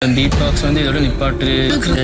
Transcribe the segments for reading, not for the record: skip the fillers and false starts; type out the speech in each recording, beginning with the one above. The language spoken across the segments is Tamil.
பீட் பாக்ஸ் வந்து இதோட நிப்பாட்டு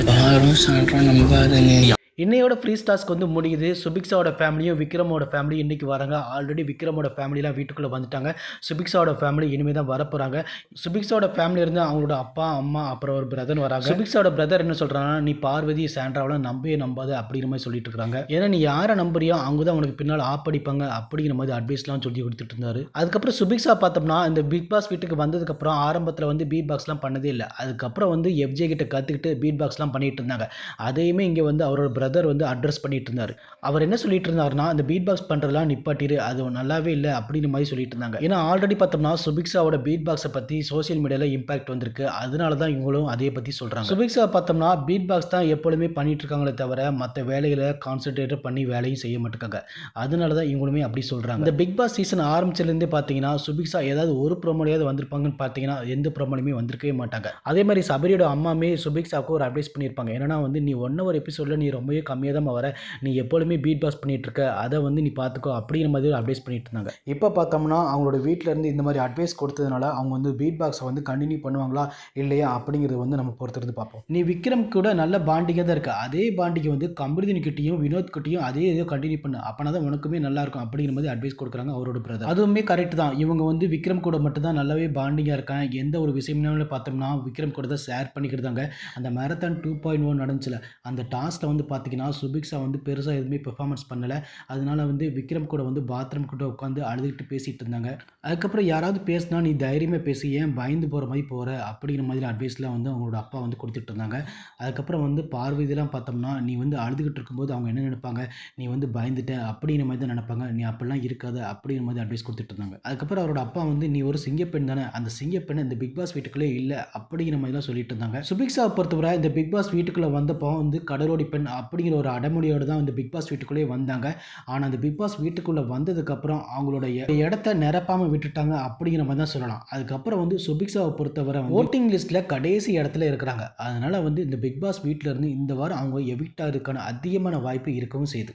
யாரும் சொல்கிறோம் நம்பாதுங்க. இன்னையோட ஃப்ரீ ஸ்டாஸ்க்கு வந்து முடியுது. சுபிக்ஸாவோட ஃபேமிலியும் விக்ரமோட ஃபேமிலி இன்றைக்கி வராங்க. ஆல்ரெடி விக்ரமோட ஃபேமிலிலாம் வீட்டுக்குள்ளே வந்துட்டாங்க. சுபிக்ஸாவோட ஃபேமிலி இனிமேல் தான் வரப்போகிறாங்க. சுபிக்ஸாவோட ஃபேமிலி இருந்து அவங்களோட அப்பா அம்மா அப்புறம் ஒரு பிரதர் வராங்க. சுபிக்ஸாவோட பிரதர் என்ன சொல்கிறாங்கன்னா, நீ பார்வதி சாண்ட்ராவெலாம் நம்பவே நம்பாது அப்படிங்கிற மாதிரி சொல்லிட்டு இருக்காங்க. ஏன்னா நீ யாரை நம்புறியோ அவங்க தான் உனக்கு பின்னால் ஆப்படிப்பாங்க அப்படிங்கிற மாதிரி அட்வைஸ்லாம் சொல்லி கொடுத்துட்டு இருந்தாரு. அதுக்கப்புறம் சுபிக்ஸா பார்த்தோம்னா இந்த பிக் பாஸ் வீட்டுக்கு வந்ததுக்கப்புறம் ஆரம்பத்தில் வந்து பீட் பாக்ஸ்லாம் பண்ணதே இல்லை. அதுக்கப்புறம் வந்து எஃப்ஜே கிட்ட கற்றுக்கிட்டு பீட் பாக்ஸ்லாம் பண்ணிட்டு இருந்தாங்க. அதையுமே இங்கே வந்து அவரோட பிரதர் வந்து அட்ரஸ் பண்ணிட்டு இருந்தார். அவர் என்ன சொல்லிட்டு இருந்தாருன்னா, இந்த பீட் பாக்ஸ் பண்ணுறதுலாம் நிப்பாட்டிரு, அது நல்லாவே இல்லை அப்படின்னு மாதிரி சொல்லிட்டு இருந்தாங்க. ஏன்னா ஆல்ரெடி பார்த்தோம்னா சுபிக்ஸாவோட பீட் பாக்ஸை பற்றி சோசியல் மீடியாவில் இம்பாக்ட் வந்திருக்கு. அதனால தான் இவங்களும் அதே பற்றி சொல்கிறாங்க. சுபிக்ஸா பார்த்தோம்னா பீட் பாக்ஸ் தான் எப்பொழுதுமே பண்ணிட்டு இருக்காங்களே தவிர மற்ற வேலைகளை கான்சென்ட்ரேட் பண்ணி வேலையும் செய்ய மாட்டேங்காங்க. அதனால தான் இவங்களுமே அப்படி சொல்கிறாங்க. இந்த பிக் பாஸ் சீசன் ஆரம்பிச்சிலேருந்தே பார்த்தீங்கன்னா சுபிக்ஸா ஏதாவது ஒரு ப்ரோமோலையாவது வந்திருப்பாங்கன்னு பார்த்தீங்கன்னா எந்த ப்ரோமோலையுமே வந்திருக்கவே மாட்டாங்க. அதே மாதிரி சபரியோட அம்மாமே சுபிக்ஸாவுக்கு ஒரு அட்வைஸ் பண்ணியிருப்பாங்க. என்னன்னா வந்து நீ 1 hour எபிசோடில் நீ ரொம்பவே கம்மியாக தான் வர, நீ எப்பொழுதுமே பீட் பாஸ் பண்ணிட்டு இருக்க, அதை வந்து நீ பார்த்துக்கோ அப்படிங்கிற மாதிரி ஒரு அட்வைஸ் பண்ணிட்டு இருந்தாங்க. இப்போ பார்த்தோம்னா அவங்களோட வீட்டில் இருந்து இந்த மாதிரி அட்வைஸ் கொடுத்ததுனால அவங்க வந்து பீட் பாக்ஸை வந்து கண்டினியூ பண்ணுவாங்களா இல்லையா அப்படிங்கிறது வந்து நம்ம பொறுத்திருந்து பார்ப்போம். நீ விக்ரம் கூட நல்ல பாண்டிங்காக தான் இருக்கு, அதே பாண்டிங்கை வந்து கமருதீன் கிட்டையும் வினோத் கிட்டையும் அதே இதை கண்டினியூ பண்ணு, அப்பனா தான் உனக்குமே நல்லா இருக்கும் அப்படிங்கிற மாதிரி அட்வைஸ் கொடுக்குறாங்க அவரோட பிரதர். அதுவுமே கரெக்ட் தான். இவங்க வந்து விக்ரம் கூட மட்டும் தான் நல்லாவே பாண்டிங்காக இருக்காங்க. எந்த ஒரு விஷயம்னாலும் பார்த்தோம்னா விக்ரம் கூட தான் ஷேர் பண்ணிக்கிறதாங்க. அந்த மேரத்தான் 2.1 நடந்துச்சுல, அந்த டாஸ்கில் வந்து பார்த்தீங்கன்னா சுபிக்ஸா வந்து பெருசாக எதுவுமே பெர்ஃபார்மன்ஸ் பண்ணலை. அதனால வந்து விக்ரம் கூட வந்து பாத்ரூம் கிட்ட உட்காந்து அழுதுகிட்டு பேசிகிட்டு இருந்தாங்க. அதுக்கப்புறம் யாராவது பேசினா நீ தைரியமாக பேசி ஏன் பயந்து போகிற மாதிரி போகிற அப்படிங்கிற மாதிரி அட்வைஸ்லாம் வந்து அவங்களோட அப்பா வந்து கொடுத்துட்டு இருந்தாங்க. அதுக்கப்புறம் வந்து பார்வதிலாம் பார்த்தோம்னா நீ வந்து அழுதுகிட்டு இருக்கும்போது அவங்க என்ன நினைப்பாங்க, நீ வந்து பயந்துட்ட அப்படிங்கிற மாதிரி தான் நினைப்பாங்க, நீ அப்படிலாம் இருக்காது அப்படிங்கிற மாதிரி அட்வைஸ் கொடுத்துட்டு இருந்தாங்க. அதுக்கப்புறம் அவரோட அப்பா வந்து நீ ஒரு சிங்கப்பெண் தானே, அந்த சிங்கப்பெண் இந்த பிக் பாஸ் வீட்டுக்குள்ளே இல்லை அப்படிங்கிற மாதிரிலாம் சொல்லிட்டு இருந்தாங்க. சுபிக்ஸாவை பொறுத்தவரை இந்த பிக் பாஸ் வீட்டுக்குள்ளே வந்தப்போ வந்து கடலோடி பெண் அப்படிங்கிற ஒரு அடமொழியோடு தான் இந்த பிக் பாஸ் வீட்டுக்குள்ளே வந்தாங்க. ஆனால் அந்த பிக் பாஸ் வீட்டுக்குள்ளே வந்ததுக்கப்புறம் அவங்களோட இடத்த நிரப்பாமல் விட்டுட்டாங்க அப்படிங்கிற மாதிரி தான் சொல்லலாம். அதுக்கப்புறம் வந்து சுபிக்ஸாவை பொறுத்தவரை ஓட்டிங் லிஸ்ட்டில் கடைசி இடத்துல இருக்கிறாங்க. அதனால் வந்து இந்த பிக் பாஸ் வீட்டில் இருந்து இந்த வாரம் அவங்க எவிக்ட் ஆகிறதுக்கான அதிகமான வாய்ப்பு இருக்கவும் செய்யுது.